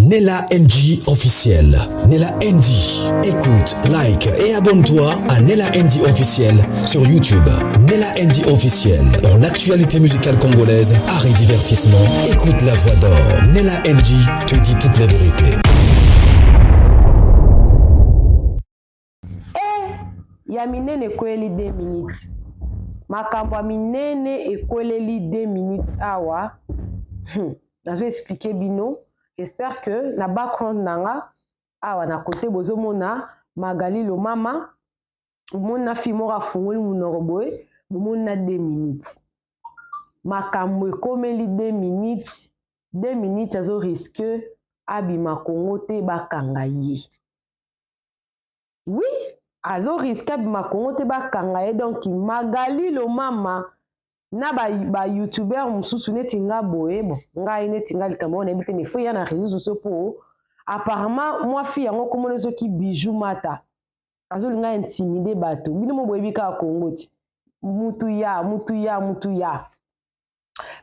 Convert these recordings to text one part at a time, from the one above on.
Nella NG officiel. Nella NG. Écoute, like et abonne-toi à Nella NG officiel sur YouTube. Nella NG officiel. Pour l'actualité musicale congolaise, art et divertissement, écoute la voix d'or. Nella NG te dit toute la vérité. Yaminene kweli 2 minutes. Makamba minene ekweleli 2 minutes awa. Je vais expliquer bino. J'espère que na background nanga awa na côté bozomona Magali lo mama mona fimora fungoli munoroboe mona 2 minutes. Makambo ekomeli 2 minutes. 2 minutes azo risque abima Congo te bakanga ye. Oui, azo risque abima Congo te bakanga ye donc Magali lo mama na ba YouTuber mususu neti nga boye bon ngai neti nga likambo na bité mais faut ya na réseaux sociaux po apparemment moi fille yango komona soki Bijou Mata azo linga intimider bato bino mo boye bika Congo ti mutu ya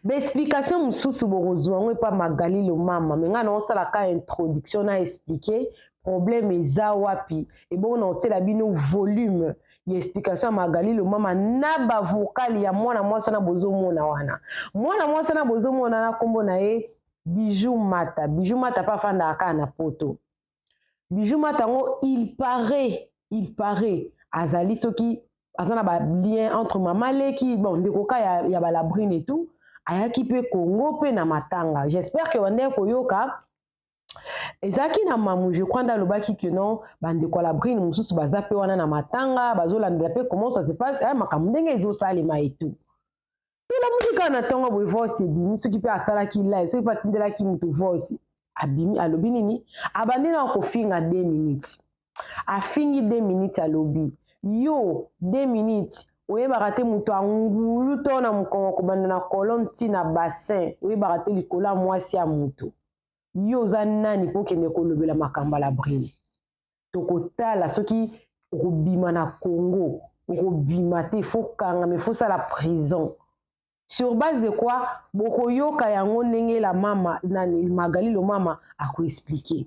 ba explication mususu borozwa ngo pa Magali lo mama mais nga na osala ka introduction na expliquer problème eza wapi et bon na otela bino volume y explication Magali lo mama na ba vocal ya mwana mwasa na bozomona wana mwana mwasa na bozomona na kombo na ye Bijou Mata pa fanda aka na poto Bijou Mata ngo il paraît azali soki azana ba lien entre mama leki bon ndekoka ya ba labrine et tout ayaki pe Congo pe na matanga j'espère que wande koyoka ezaki na mamu je crois nda lobaki que non bande ko labrine mususu bazape wana na matanga bazolandela pe comment ça se passe makambo ndenge ezosalema et tout tela mukika na tongo bo voice bimi soki pe asala ki live soki pa tindela ki mutu voice abimi alobi nini abandi na kofinga 2 minutes afingi 2 minutes alobi yo 2 minutes oyebaka te mutu angulu to na mukongo kobanda na colonne ti na bassin oyebaka te likolo mwasi ya mutu yo oza nani po kende kolobela makambo la brine tokotala soki okobima na Congo okobima te fo kanga mais faut ça la prison sur base de quoi bokoyoka yango ndenge la mama nani Magali lo mama akoexpliquer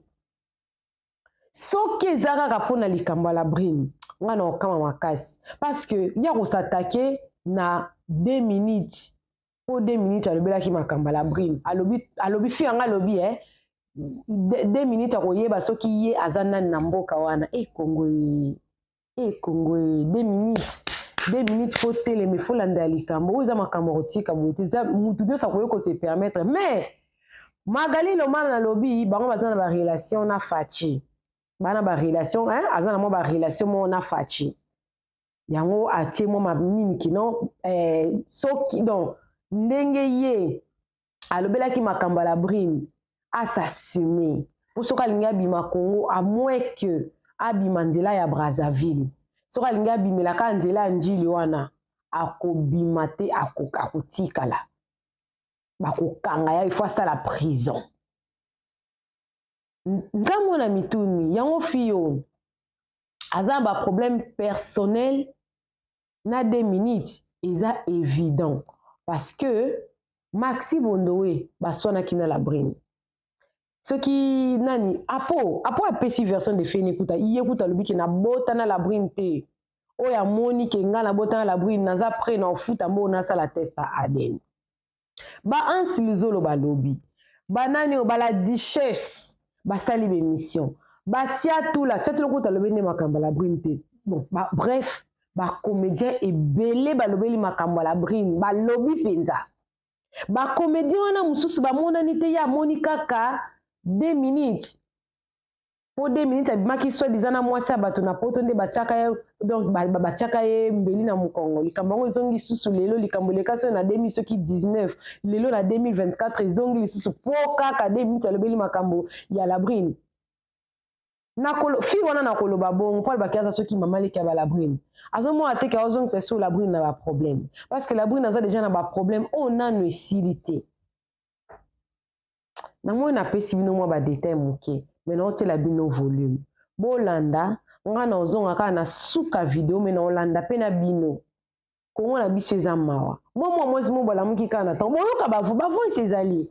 soki ezaka kaka mpona likambo la brine nga na okama makasi parce que ya kosatake na 2 minutes po 2 minutes alobelaki makambo la brine alobi fi yanga alobi 2 minutes akoyeba soki ye aza nani na mboka wana Congo 2 minutes 2 minutes faut telema faut landa likambo oyo eza makambo kotika bote eza mutu nyonso akoki kose permettre mais Magali lo mama nalobi bango baza na ba relation na Fachi bana ba relation aza na mo ba relation mo na Fachi yango atie mo nini kino soki donc ndenge ye alobelaki makambo la brine à s'assumer pour soka linga bima Congo à moins que abima nzela ya Brazzaville soka linga bimela ka nzela njili wana akobima te akotikala bakokanga ya il faut ça la prison ngambo na mituni yango fiyo aza ba problème personnel na 2 minutes eza évident parce que Maxi Bondowe baswana kina la brine soki nani apo apesi version de fene kuta yekuta lobiki na bota na la brine te oya moni ke nga na bota na la brine naza prêt na futa mbo na sala test à ADN ba ansilizolo balobi banani bala duchesse basali be mission basia tout la cette lokuta lobi ne makambo la brine te bon bref ba comédien ebele balobeli makambo la brine balobi penza ba comédien wana mususu ba monani te ya moni kaka 2 minutes pour 2 minutes abimaki soit disana mwasi ya bato na poto nde batiaka ye donc batiaka ye mbeli na mokongo likambo yango ezongi lisusu lelo likambo eleka soki na 2019 lelo na 2024 ezongi lisusu po kaka 2 minutes alobeli makambo ya la brine fi wana na koloba bongo mpo alobaki soki mama leki ya balabrine azomona te ke azongisa sur la brine na baproblème parce que la brine aza déjà na baproblème oyo nano esili te namoi napesi bino mwa badetail moke mais naotela bino volume bolanda nga na ozonga kaka na suka video mais na olanda mpe na bino Kongo na biso eza mawa mwa mwasi mo balamuki kaka na ntongo boyoka bavoice ezali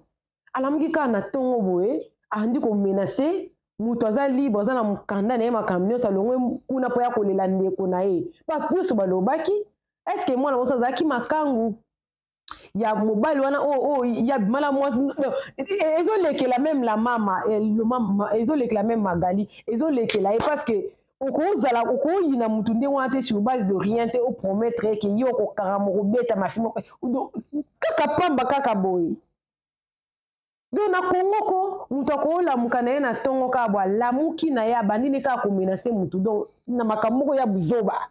alamuki kaka na ntongo boye andi ko menacer mutu aza libre aza na mokanda na ye makambo nyonso alongwe kuna mpo ya kolela ndeko na ye bato nyonso balobaki estce mwana mwasi azalaki makangu ya mobali wana ya bimala mwasi ezolekela même la mama ezolekela même Magali ezolekela ye parce que okozala okoyina mutu ndenge wana te sur base de rien te opromettre ke yo okokaka mokobeta mafimo kaka pamba kaka boye donc na Congo ko mutu akolamuka na ye na ntongo kaka bo alamuki na ye abandini kaka komenase mutu donc na makambo moko ya buzoba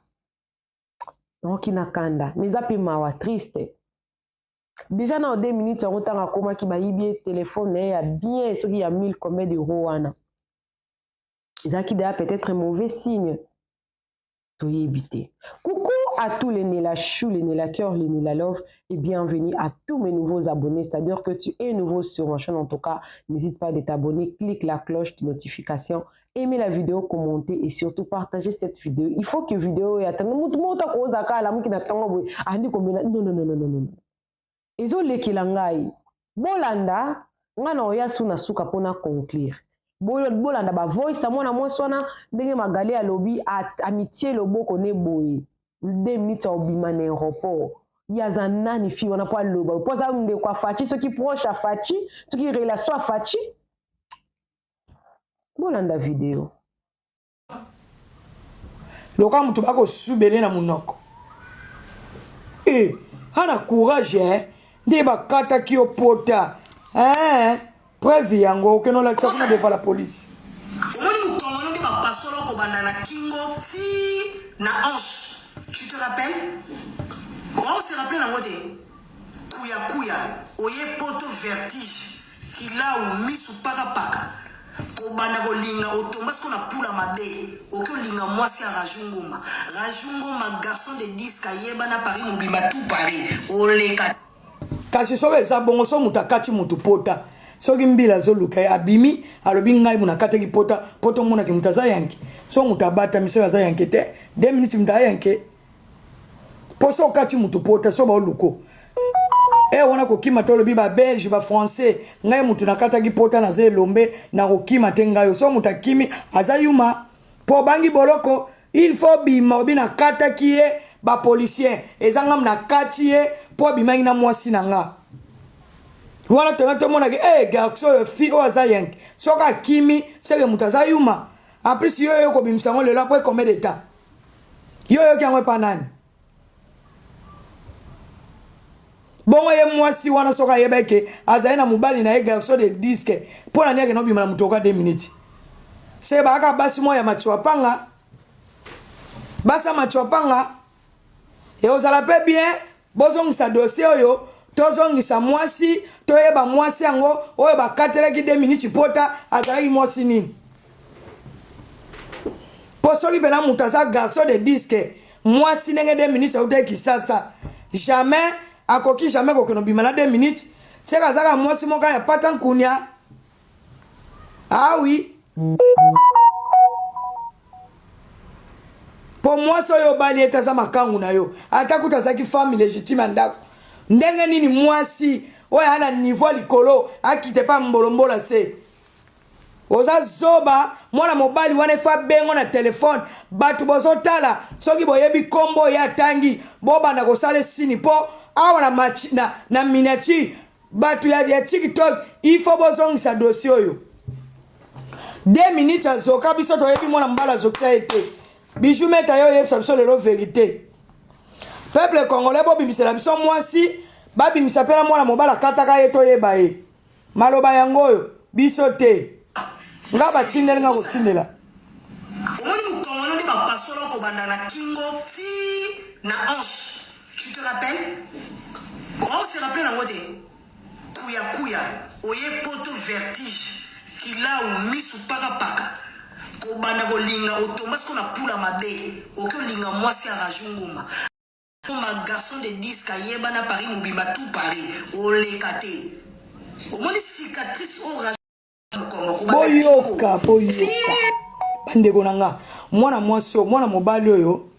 naoki na kanda mais eza mpe mawa triste déjà na 2 minutes yango ntango akomaki bayibi ye telefone na ye ya bien soki ya 1000 combien d'euros wana ezalaki déjà peut-être un mauvais signe toyebi te. Coucou à tous les Nela Chou, les Nela Cœur, les Nela Love et bienvenue à tous mes nouveaux abonnés. C'est-à-dire que tu es nouveau sur ma chaîne en tout cas, n'hésite pas à t'abonner, clique la cloche de notification, aimez la vidéo, commentez et surtout partagez cette vidéo. Il faut que vidéo et attendre. Non. Ezo lekilangai. Bolanda, ngana oyasu na suka pona conclure. Bolanda ba voice mwana mwasi wana ndenge Magali alobi amitié loboko ne boye 2 minutes obima na aéroport yaza nani fi wana po aloba po za mde kwa Fachi soki proche a Fachi soki relation a Fachi bolanda video loka mutu bako subele na munoko hana courage nde bakata ki opota preuve yango okeno la tsakuna devant la police. Omoni mukongo nde ba pasolo ko bandana kingo ti na hanche. Tu te rappelles? On se rappelle en mode kuya oye poto vertige kila ou misu paka ko banda ko linga otomba ce qu'on a pour la mabe oko linga mwasi ya rajunguma garçon de 10 kayeba na Paris mobimba tout Paris oleka kasi sobe za bongo so mutakati mutu pota soki mbila zoluka abimi alobi ngai munakata ki poto muna ki mutaza yanki so mutabata misera za yanki te 2 minutes mta yanki poso kati mutu pota so ba oluko wana ko kima tolo bi ba belge ba français ngai mutu nakata ki pota na ze lombe na ko kima te ngai so mutakimi azayuma po bangi boloko il faut bima obina kata kiye ba policier ezanga mna katiye po bima ina mwasi nanga wana to mona ke garçon fi o azayank soka kimi seke mutaza yuma en plus yo ko bimsango le la pour combien de temps yo ki pa nani bongo ye mwasi wana soka yebeke azaina mubali na ye garçon de disque pour nani ke no bimana mutoka 2 minutes se ba ka basi moya machwapanga basa machwapanga et ozala pe bien bozongisa dossier oyo tozongisa mwasi toyeba mwasi yango oyo bakatelaki 2 minutes pota azalaki mwasi nini po soki pena mutu aza garçon de disque mwasi ndenge 2 minutes autaki Kisasa jamais akoki jamais kokeno bima na 2 minutes seka azaka mwasi moko ya pata nkunia oui po mwasi oyo bali etaza makangu na yo atakuta zaki femme légitime ndako ndenge nini mwasi oyo ana niveau likolo akite pa mbolombola se oza zoba mwana mobali wana fa bengo na telefone batu bozotala soki boyebi kombo ya tangi bobanda kosala sini po awa na minachi batu ya TikTok il faut bozongisa dossier oyo 2 minutes azoka biso toyebi mwana mbala zokisa ete bijou meta yo yebisa biso lelo vérité peuple congolais bobimisela biso mwasi babimisa pena mwana mobala kataka ye toyeba ye maloba yango oyo biso te nga batindeli nga kotindela omoni mukongo nde ba pasolo ko bandana kingo ti na hanche. Tu te rappelles? On se rappelle en mode kuya oye poto vertige kila ou misu paka ko banda ko linga otomba ce qu'on a pour la mabe oko linga mwasi ya rajunguma ma garçon de 10 kayeba na Paris mobimba tout Paris olekate omoni cicatrice o boyoka bandeko nanga mwana mwasi mwana mobali oyo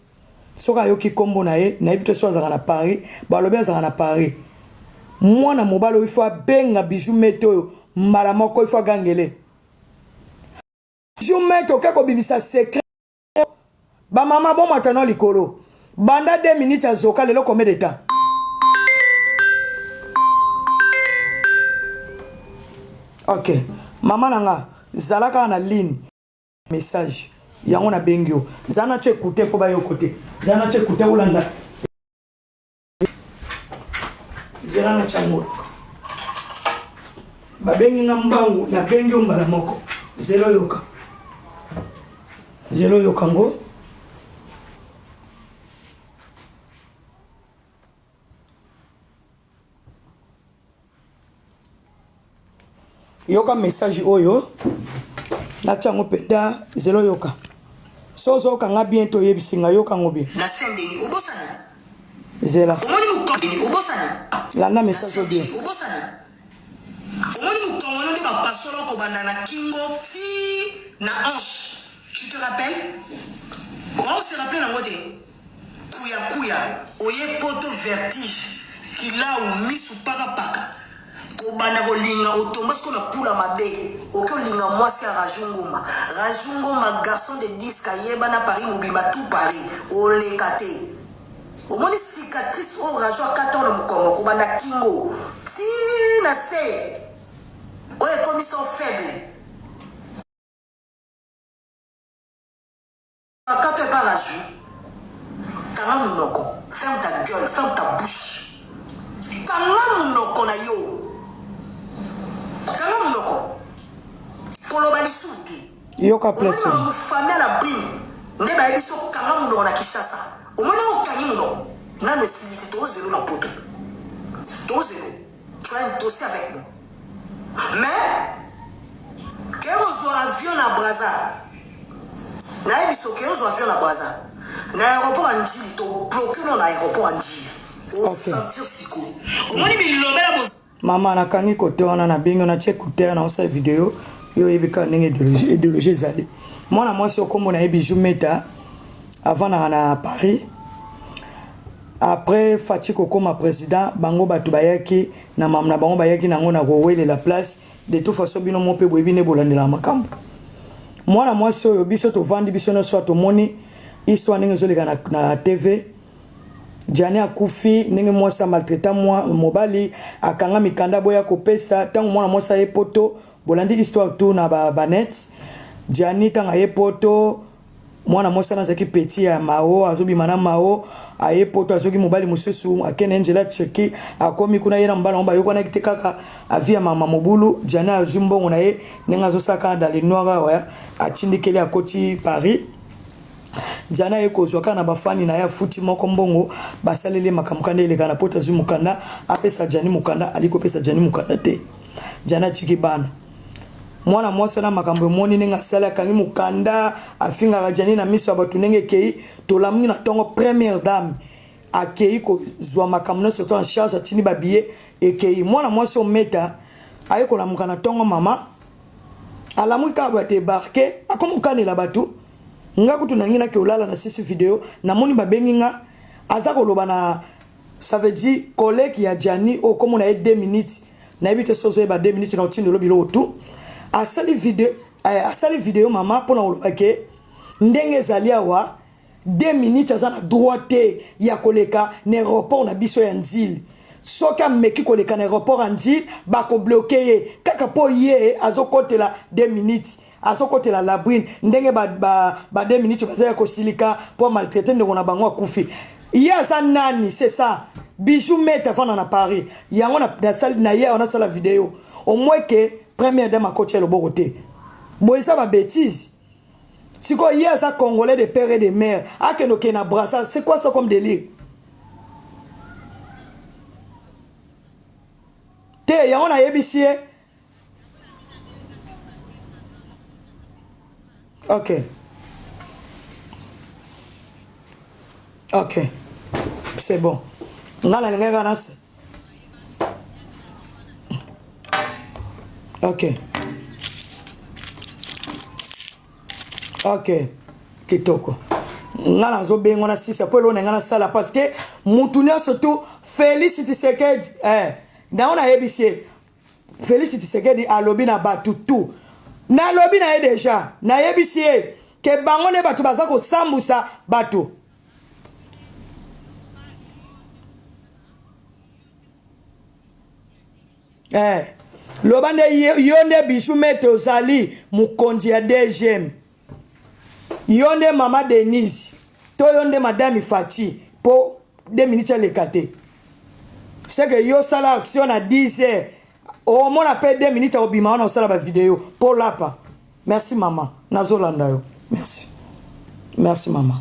soka yoki kombo na ye na yebite so azaka na Paris balobi azaka na Paris mwana mobali oyo ifo benga bijou mete oyo mbala moko ifo gangele bijou mètre oke kobimisa secret ba mama bon matano likolo banda 2 minutes azoka lelo combien de temps ok mama nanga zalaka na ligne message yango na bengio zana che écouter ko ba yo côté zana che écouter ulanda zana chango ba bengi ngambangu na bengio mbala moko zelo yoka ngo yoka message oyo na chango penda zelo yoka sozo kanga bientôt yebisinga yoka ngo bien na sendeni obosana zela omoni mukambini obosana la na message bien obosana omoni mukongono de bapasolo ko banda na kingo ti na hanche tu te rappelles on se rappelle na ngote kuya oye poto vertige kila u misu paka kobanda kolinga otombas ko na pula mabe oke olinga mwasi ya rajungoma garçon de disque ayeba na Paris mobima tout Paris olekate omoni cicatrice o rajo akata na mukongo kobanda kingo ti na se oye commission faible akato e paraju kanga munoko ferme ta gueule ferme ta bouche kanga munoko na yo kanga munoko koloba lisuti yoka place omona famille la brim nde ba biso kanga munoko na Kishasa omona okangi munoko na nesilite to zelo na poto to zelo tu as un dossier avec nous mais que vous avion na Brazza na biso que vous avion na Brazza na aéroport Anjili to bloqué na aéroport Anjili au sentir siko omoni bilobela bo mama nakangi kote wana na bingo na check écouter na osa vidéo yo yebika ndenge idéologie zali mwana mwasi okombo na bijou meta avant na Paris après Fatiko comme président bango batu bayaki na mamna bango bayaki nango na kowele la place de toute façon bino mo pe boyebine bolandela makambo mwana mwasi oyo biso to vandi biso na soit to moni histoire ndenge zoleka na TV Jani akufi ndenge mwasi maltraita mobali akanga mikanda boya kopesa tango mwana mwasi epoto bolandi histoire tout na banet Jani tanga epoto mwana mwasi na zaki petit ya mao azobi mana mao ayepoto azoki mobali mususu akene Angela Cheki akomi kuna yena mbala mba yoko na kitekaka avia mama mobulu Jani azumbongo na ye nenga zosaka dans les noirs wa atindikeli akoti Paris Jana eko zoka na bafani na ya futi moko mbongo basalele makamukanda eleka na pota zu mukanda apesa Jani mukanda aliko pesa Jani mukanda te Jana chiki bana mwana mwasi na makambo moni nenga sala kangi mukanda afinga Jani na miso abatu nenge kei to lamni na tongo première dame akei ko zwa makamno surtout en charge atini babiye ekei mwana mwasi ometa ayeko na mukana tongo mama alamu ka ba débarquer akomukane la batu nga kutu na ngina ke olala na sisi video na moni babengi nga aza koloba na ça veut dire collègue ya Jani o comme on a 2 minutes na ebite sozo ba 2 minutes na otindo lo bilo tout a sali video mama pona oloba ke ndenge zalia wa 2 minutes aza na droite ya koleka na aéroport na biso ya Nzili soka meki koleka na aéroport ya Nzili ba ko bloquer kaka po ye azokotela 2 minutes azokotela la brine ndenge ba 2 minutes bazaya kosilika pour maltraiter ndeko na bango akufi ya za nani c'est ça bijou meta fana na Paris yango na salle na ye on a sala vidéo au moins que première dame akotia le bokote boisa ba bêtise siko ya za congolais de père et de mère akenoke na brassa c'est quoi ça comme délire te yango na yebisi ok ok c'est bon ngala lenga nas ok ok kitoko ngala zo bengo na sisa po lo ngala sala parce que mutunia surtout Félix Tshisekedi na on a yebisi Félix Tshisekedi alobi na batu tout Na lobi na ye deja. Na ye bisie. Ke bango ne batu baza ko sambusa batu. Lobande yonde Bijou mete ozali mukonzi ya DGM. Yonde Mama Denise. To yonde Madame Fati. Po 2 minutes à l'écate. C'est que yo sala action à 10 heures. Au moins après 2 minutes à obima on a sala ba vidéo. Pour lapa. Merci maman. Nazolanda yo. Merci. Merci maman.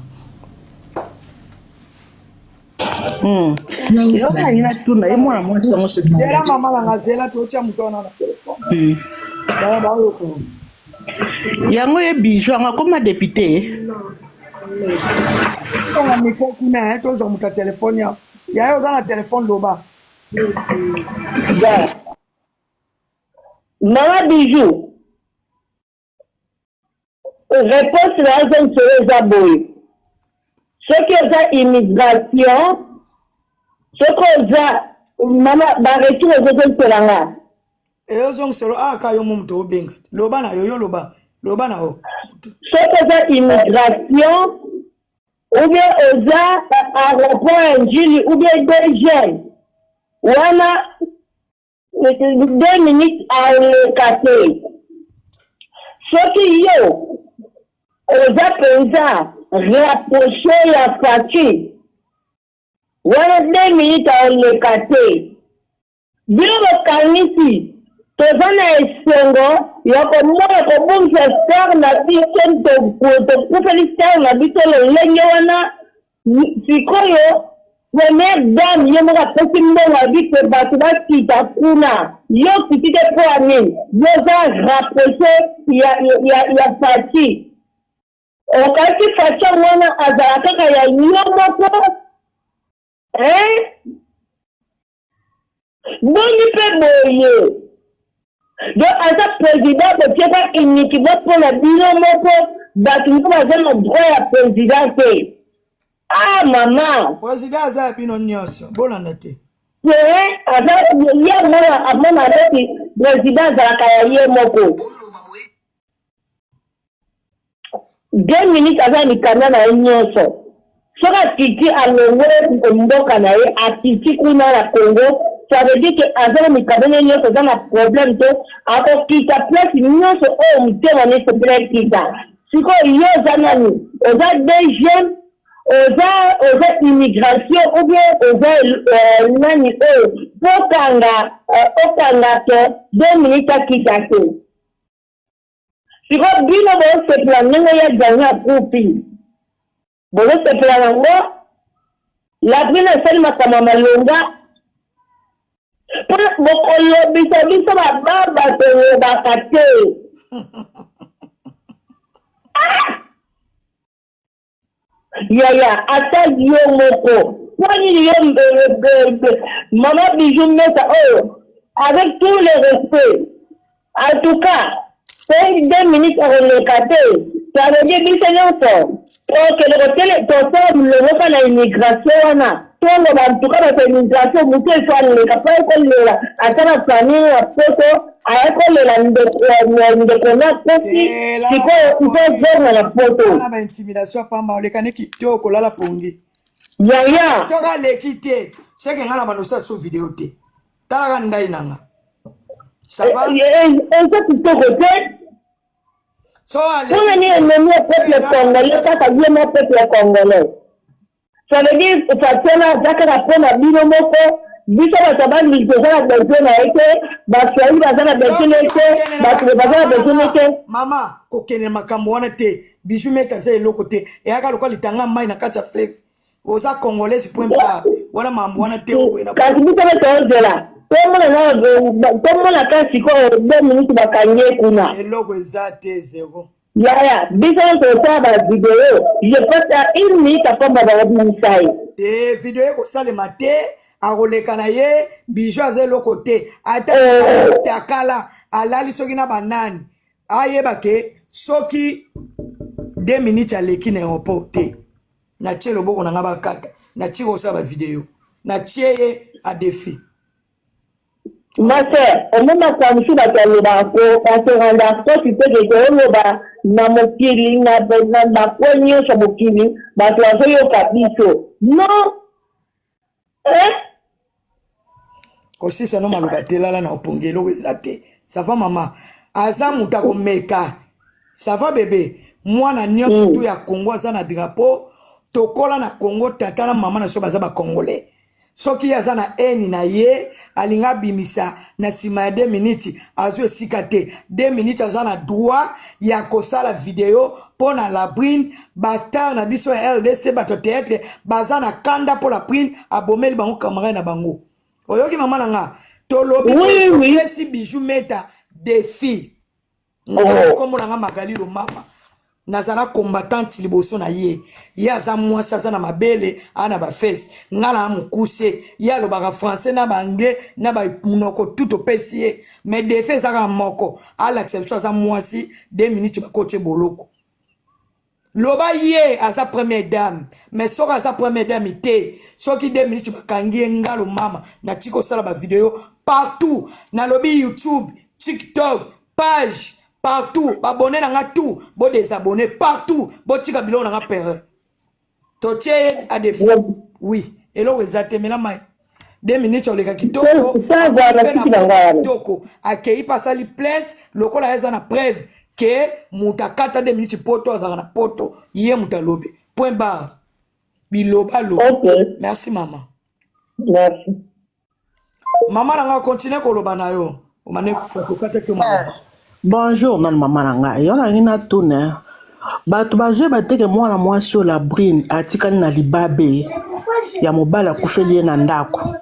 Zela mama langa zela tocha mutona na telefone. Yango ye Bijou anga comme député. On a mis kuna to za muta telefone ya. Ya yo za na telefone loba. Mama Bijou. Réponse là zone sur Zaboy. Ce qui est immigration, ce qui est mama barreti les autres pelanga. Yo zong solo aka yo mumto obenga. Loba na yo loba. Loba na ho. Ce qui est immigration, ou bien oza aéroport Njili, ou bien DG. Wana 2 minutes à le casser. Ce qui yo oza penza rapprocher la Fati. Wana 2 minutes à le casser. Bien le kanisi. Tozana esengo yako mwana ko bumsa star na biso to kupeli star na biso le lenge wana sikoyo première dame yo mwana pesi mbonga biso batu bakita kuna yo kitite kwa nini yo za rapprocher ya Fati okati Fati wana azala kaka ya nyomoko boni pe boye. Donc, à sa président, parce qu'il n'y a pas uniquement pour la binomoko, donc, nous avons le droit à la présidence. Ah, maman! Président, ça a été une nyonso. Bon, on a été. C'est vrai, il y a moi, à mon avis, président, ça a été moko. 2 minutes avant, il y a une nyonso. Soka Titi a l'envoi mboka na ye, a Titi kuna la Congo, ça veut dire que avant mikabene nyonso za na problème to, ako kita place nyonso o mtema ne se place kita. Siko yo za nani, oza DGM, oza immigration, ou bien oza nani o, okanga to, 2 minutes a kita te. Siko bino bo se plan, nengo ya janya kupi. Bon, c'est clairement la brune est ma malonga. Pour le biso ma baba te bakate. Ya, ata yo moko. Kwani yo Maman Bijou met ça avec tout le respect. En tout cas, c'est 2 minutes à relécater. Ça veut dire que c'est non. Ok, le repas de l'immigration, en tout cas, l'immigration, vous pouvez faire le capable de la famille, la photo, à la photo. On a intimidation, pas mal, les canets qui te au la pongi. Yaya. Si on a l'équité, c'est qu'on a la manossa sur vidéo. Taraganda inanga. Ça va? Et ça, tu te répètes? So, pour venir mener au peuple congolais, ça veut dire mon peuple congolais. Ça veut dire que ça tient là, ça va prendre à binomoko, biso va savoir les gens à besoin à été, baswali bazana besoin à été, baswali bazana besoin à été. Maman, kokene makambo wana te, Bijou meta ze eloko te, e aka lokwa litanga mai na kati ya fleuve. Oza congolais point pas, wana mambo wana te obo ena. Kasi biso va te là. Comment la casse siko 2 minutes bakanye kuna. Eloko eza te zéro. Yaya, biso on ta ba vidéo, je passe à 1 minute après ba musai. Te vidéo ko salema te, akoleka na ye, Bijou aza eloko te. Ata te akala, alali soki na banani. Ayeba ke soki 2 minutes aleki na aéroport te. Na tie loboko na ngaba kata, na tie ko sa ba vidéo. Na tie ye a défi. Ma sœur, au moment où je suis dans le banco, on se rend compte que tu peux que na mokili na poignée sur mokili, ba tu yo kabiso. Non. Aussi ça non maloba telala na opongelo ezate. Ça va maman. Aza mutako meka. Ça va bébé. Moi na nyonso tout ya Congo aza na drapeau, tokola na Congo tata na maman na so baza ba congolais. Soki aza na eni na ye alinga bimisa na sima ya 2 minutes azo esika te 2 minutes aza na droit ya kosala video pona la brine bastar na biso ya RDC bato théâtre baza na kanda po la brine abomeli bango camarade na bango oyoki mama na nga tolobi pesi bijou meta défi comme na nga Magali lo mama nazana combattant liboso na ye aza mwasi aza na mabele ana ba face ngala mukuse ya lo ba français na ba anglais na ba munoko tout opesi ye mais défense aka moko à l'exception aza mwasi 2 minutes ba coach boloko loba ye aza première dame mais soka aza première dame ite soki 2 minutes ba kangi ngalo mama na tiko sala ba video partout na lobby YouTube TikTok page partout, abonné dans tout, bon désabonné partout, bon tika bilon dans père. Toche à des oui, et là vous êtes mais là 2 minutes on les kitoko, kitoko, accueilli par ça les plaintes, le col a na preuve que mutakata 2 minutes poto azana poto, yé mutalobe. Point barre. Biloba lo. Merci maman. Merci. Maman nga continue koloba na yo. O mané ko kata ke maman. Bonjour, non maman nanga. Yo na ngina tune. Bato bazwe bateke mwana mwasi la brine atikali na libabe ya mobala kufeli na ndako.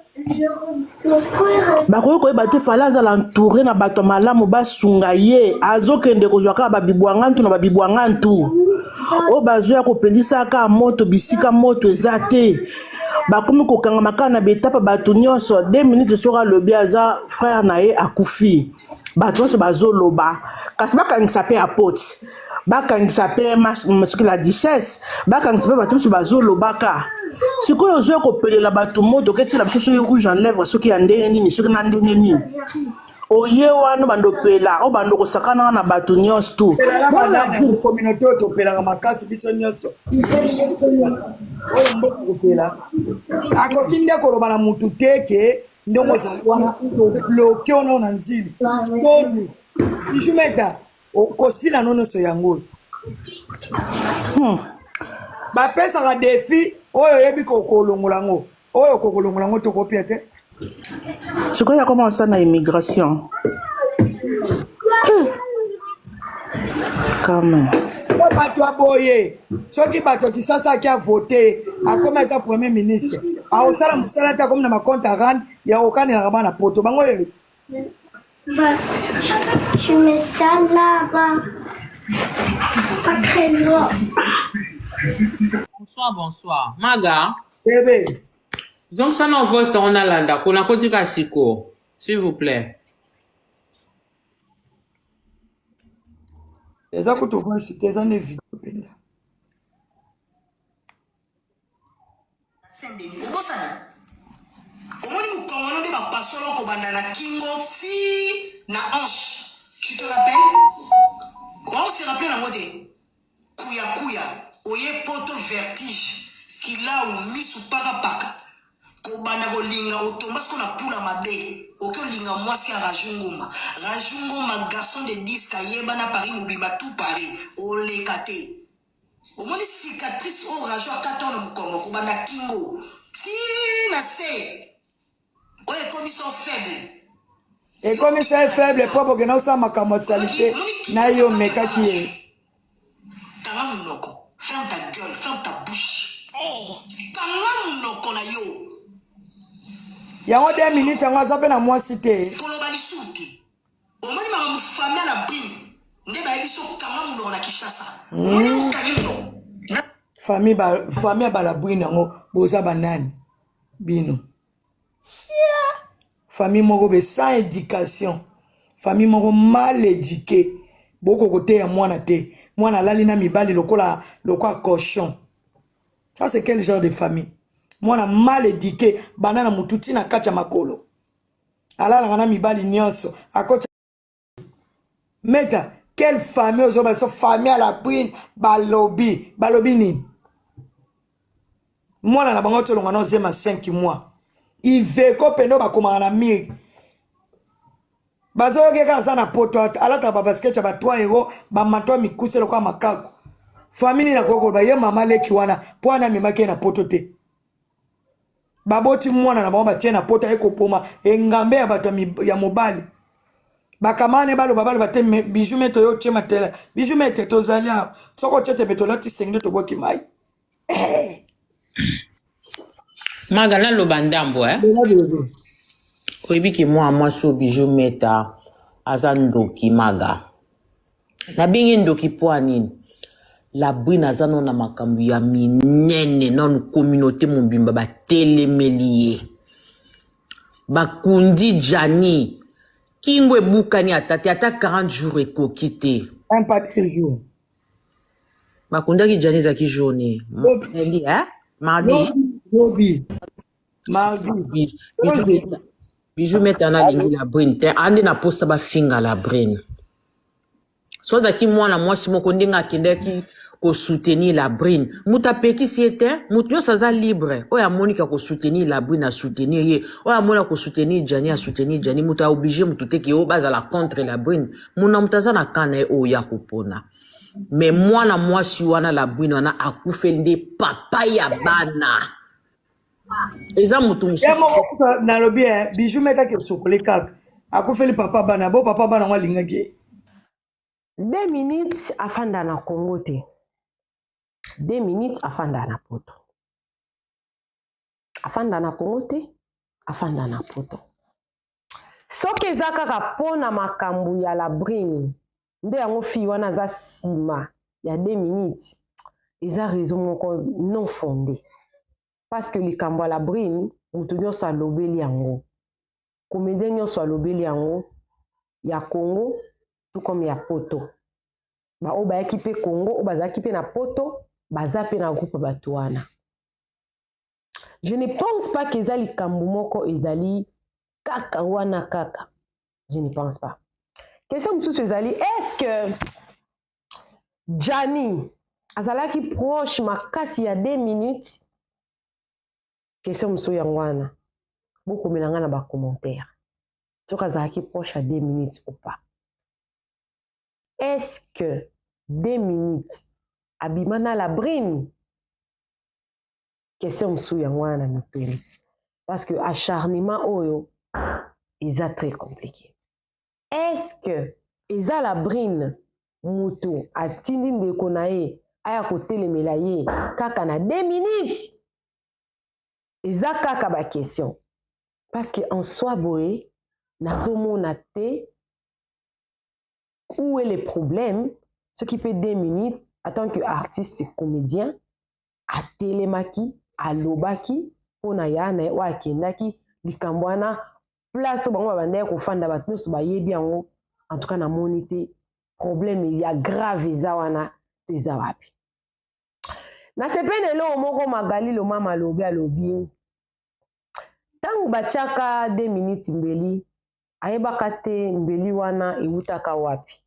Bakoyo koyeba te fala za l'entouré na bato malamu basunga ye azokende kozwa ka babibwanga ntu na babibwanga ntu. O bazwe akopelisa ka moto bisika moto ezate. Bakomi kokanga makana na betapa bato nyonso 2 minutes soka lobi aza frère na ye akufi. Bato se bazoloba kasi bakangisa pe apote bakangisa pe masuki la duchesse bakangisa pe bato se bazolobaka sikoyo ozo kopelela bato moto ketila biso soki rouge en lèvres soki ya ndenge nini soki na ndenge nini oye wana bandopela o bando kosakana na bato nyonso tu communauté otopelaka makasi biso nyonso oyo mboka kopela akoki nde koloba na mutu teke ndongo za wana bloqué ono na nzili toni bijumeta okosila nono so yango bapesaka défi oyo yebi kokolongola ngo oyo kokolongola ngo tokopia te sikoyo ya koma osala na immigration kama bato aboye soki bato kisasa aki avote akoma ata premier ministre aosala mosala te akomi na makonte arane ya kokanelaka bana poto bango oyo je mets ça là-bas, pas très loin. Bonsoir. Maga. Bébé. Donc ça n'en vaut ça on a landa. Qu'on a côté Kasiko. S'il vous plaît. Les gens qui ont cité ça ne vit pas. Omoni mukongono de ba pasolo ko banda na kingo ti na hanche. Tu te rappelles? On se rappelle na mode. Kuya oye poto vertige kila u misu paka ko banda ko linga otombas ko na pula mabe oko linga mwasi ya rajunguma garçon de disque yeba na Paris mobimba tout Paris ole kate. Omoni cicatrice o rajo a 4 ans mukongo ko banda kingo ti na se. Oye commission faible. Et comme ça est faible, pour que nous sommes ma commercialité, n'ayo meka qui est. Tanga munoko, ferme ta gueule, ferme ta bouche. Tanga munoko na yo. Yango 2 minutes, yango zape na moi cité. Koloba li suti. Omoni ma mu famille na bin. Ndeba ebiso tanga munoko na Kishasa. Omoni ko kanino. Famille ba la brine yango boza banani. Bino. Famille moko be sans éducation, famille moko mal éduquée, beaucoup côté ya mwana te, mwana lali na mibali lokola cochon. Ça c'est quel genre de famille? Mwana mal éduqué, banana mututi na kacha makolo. alalaka na mibali nyonso akota meta quelle famille ozoba so famille à la brine balobi nini mwana na bango tolonga na ozema 5 mois iveko pendo bakomaka na mire bazokeka aza na poto alata babasket ya ba 3 euro bamatwa mikuse lokwa makako famille na koko ba ye mama leki wana po ana memaki na poto te baboti mwana na bango batie na poto ekopoma engambe ya bato ya mobali bakamane baloba te bijou meto yo tie matela bijou mete tozali awa soko tete betola ti sengde toboki mai Magana loba ndambo oyebi ki moi so bijou meta aza ndoki maga na bingi ndoki po anini la brine aza no na makambo ya minene na communauté mobimba batelemeli ye bakundi jani kingo ebukani atate ata 40 jours ekoki te un pas de jour bakundaki jani ezaki journée mardi bijou meta na lingi la brine te ande na posa bafinga la brine so azalaki mwana mwasi moko ndenge akendaki kosoutenir la brine mutu apekisi ye te mutu nyonso aza libre oyo amoniki akosoutenir la brine asoutenir ye oyo amoni akosoutenir jani asoutenir jani mutu aoblige mutu te ke oyo bazala contre la brine muna mutu aza na kana ye oyo ya kopona me mwana mwasi wana la brine wana akufeli nde papa ya bana eza mutu mosusu nalobi bijou metaki osokoli kaka akufeli papa bana bo papa bana ngo alingaki 2 minutes afanda na Congo te 2 minutes afanda na poto afanda na Congo te afanda na poto soki eza kaka mpona makambo ya la brine nde yango fille wana aza nsima ya 2 minutes eza raison moko non fondé parce que likambo ya la brine mutu nyonso alobeli yango comédien nyonso alobeli yango ya Congo tout comme ya poto oyo bayaki mpe Congo oyo bazalaki mpe na poto baza mpe na groupe bato wana je ne pense pas que eza likambo moko ezali kaka wana kaka je ne pense pas question mosusu ezali est-ce que Jani azalaki proche makasi ya 2 minutes question mosusu yango wana bokomela nga na bacommentaire soki azalaki proche ya 2 minutes ou pas. Est-ce que 2 minutes abimana la brine? Question msou yangwana mipeli. Parce que acharnement oyo est très compliqué. Est-ce que eza la brine mutu atindi ndeko na ye aya kotelemela ye kaka na 2 minutes? Eza kaka ba question. Parce que en soi boye nazomona te où est le problème, ce qui fait 2 minutes en tant qu'artiste et comédien, à Télémaki, à Lobaki, on a yana ou à Kendaki, Likambwana, place où on va vendre au fan d'abattre sur bien en tout cas na monité problème il y a grave zawana des arabi. Na sepene lo moko magali lo mama lobi alobi. Tangu bachaka 2 minutes mbeli ayebaka te mbeli wana iwutaka wapi.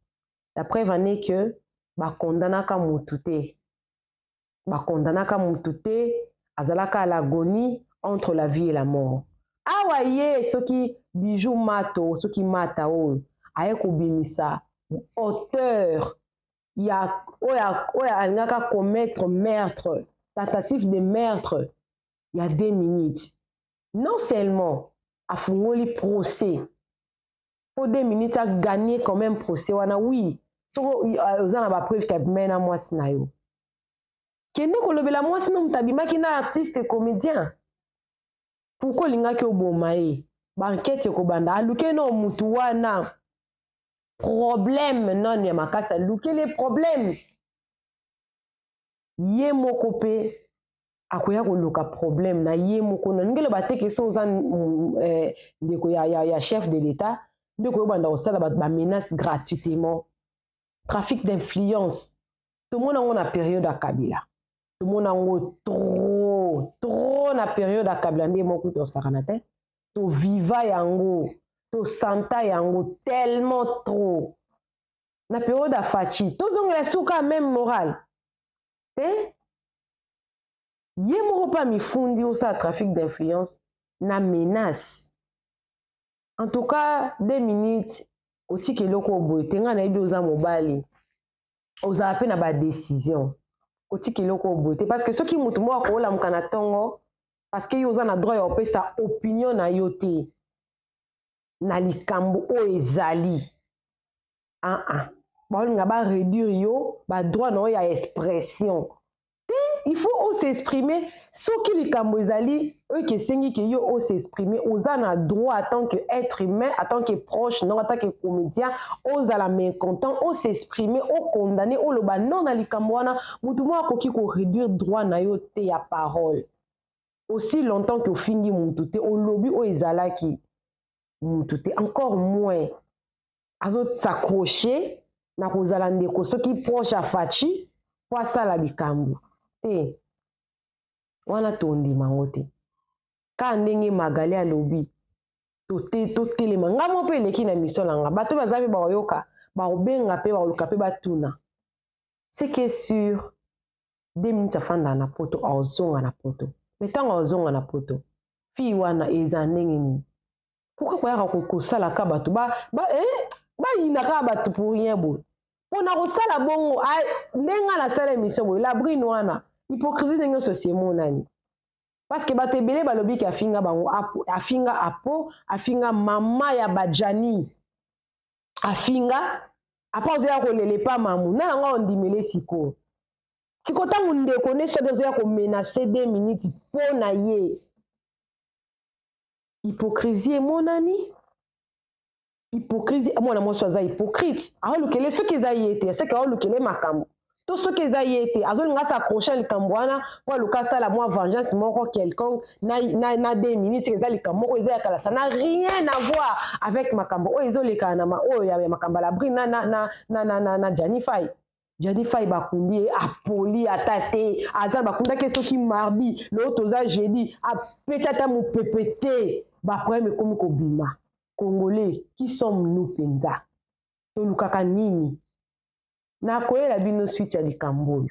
La preuve en est que bakondanaka mutu te. Bakondanaka mutu te azalaka à l'agonie entre la vie et la mort. Awa ye soki bijou mato soki mata oyo aye kobimisa auteur ya oya alingaka commettre meurtre tentative de meurtre il y a 2 minutes. Non seulement afungoli procès pour 2 minutes a gagné quand même procès wana oui so ozana ba preuve ka mena mwasi na yo kende kolobela mwasi no mutabimaki na artiste et comédien pourquoi lingaki oboma ye ba enquête ko banda aluke no mutu wana problème non ya makasa luke les problèmes ye moko pe akoya koluka problème na ye moko na ngelo bateke so ozan ndeko ya chef de l'état ndeko banda osala ba menace gratuitement trafic d'influence tout le monde a une période à Kabila tout le monde a trop na période à Kabila ndé moko to sakanate to viva yango to santa yango tellement trop. Na période à Fachi, tous ont la souka même morale. Yé moko pa mi fundi au sa trafic d'influence na menace. En tout cas, 2 minutes, au tiki loko oboy, tenga na ibi oza mobali. Oza ape na ba décision. Au tiki loko oboy. Parce que ceux qui mutu mo ko la mukana tongo, parce que yoza na droit ya opé sa opinion na yote. Na likambo o ezali. Ba nga ba réduire yo, ba droit na ya expression. Il faut s'exprimer. Ce qui les Cambozali, eux qui sengi que yo s'exprimer, aux a droit en tant qu'être humain, en tant que proche, non en tant que comédien, aux a la main content, aux s'exprimer, aux condamner, aux loba non na li Cambouana, moutouma koki ko réduire droit na yo te ya parole. Aussi longtemps que fingi moutouté, au lobby au ezala qui moutouté encore moins. Azot s'accrocher na kozala ndeko ceux qui proche à Fachi, pour ça la li Cambou. Wana tondi mangote ka ndenge magali ya lobi to telema nga mo pe leki na mission langa bato bazabi ba yoka ba obenga pe ba oluka pe batuna c'est que sur 2 minutes afanda na poto azonga na poto metanga azonga na poto fi wana eza ndenge ni pourquoi kwa yaka kokosala ka bato ba inaka bato pour rien bo pona kosala bongo ndenga na sala mission bo la brine wana hypocrisie ndenge société monani parce que batebele balobi ki afinga bango afinga apo afinga mama ya bajani afinga apa ozoya kolele pa mamu na nga ondimele siko tangu ndeko ne so ozoya ko menacer 2 minutes pona ye hypocrisie monani hypocrisie mwana moso aza hypocrite aolukele soki eza yete c'est que aolukele makambo tout ce que ça y était azolinga s'accrocher le cambouana pour le cas ça la moi vengeance moko quelconque na 2 minutes que ça le cambo eza kala ça n'a rien à voir avec makambo o ezo le kana ma o ya makamba la bri na Janify bakundi apoli atate aza bakunda ke soki mardi l'autre za jeudi a petata mu pepete ba problème comme ko bima congolais qui sommes-nous penza to lukaka nini na koyela bino suite ya likamboyo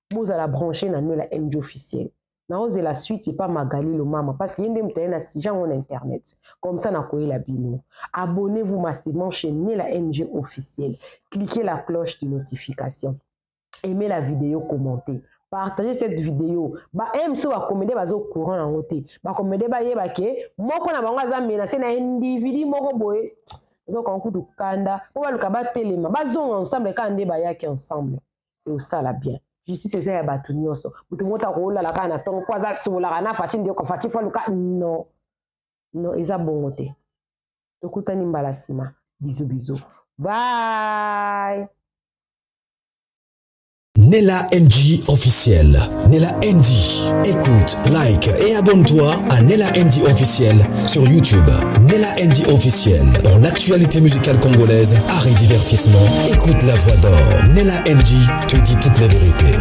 boza la brancher na la NG officielle na ose la suite pas Magali le mama parce que yende mutaye na si genre on internet comme ça na koyela bino abonnez-vous massivement chez la NG officielle cliquez la cloche de notification aimez la vidéo commentez partagez cette vidéo ba so ba comédie bazo courant na ngote ba comédie ba yeba ke moko na bango za menacer na individu moko boye zo konkudu kanda po baluka batelema bazonga ensemble kande bayaki ensemble et au sala bien justice c'est ya batu nyonso mutu mota ko la kana tongo kwa za sola kana Fachi ndio ko Fachi faluka non eza bongo te tokutani mbala sima bisous bye. Nella NG officiel. Nella NG. Écoute, like et abonne-toi à Nella NG officiel sur YouTube. Nella NG officiel. Pour l'actualité musicale congolaise, art et divertissement, écoute la voix d'or. Nella NG te dit toutes les vérités.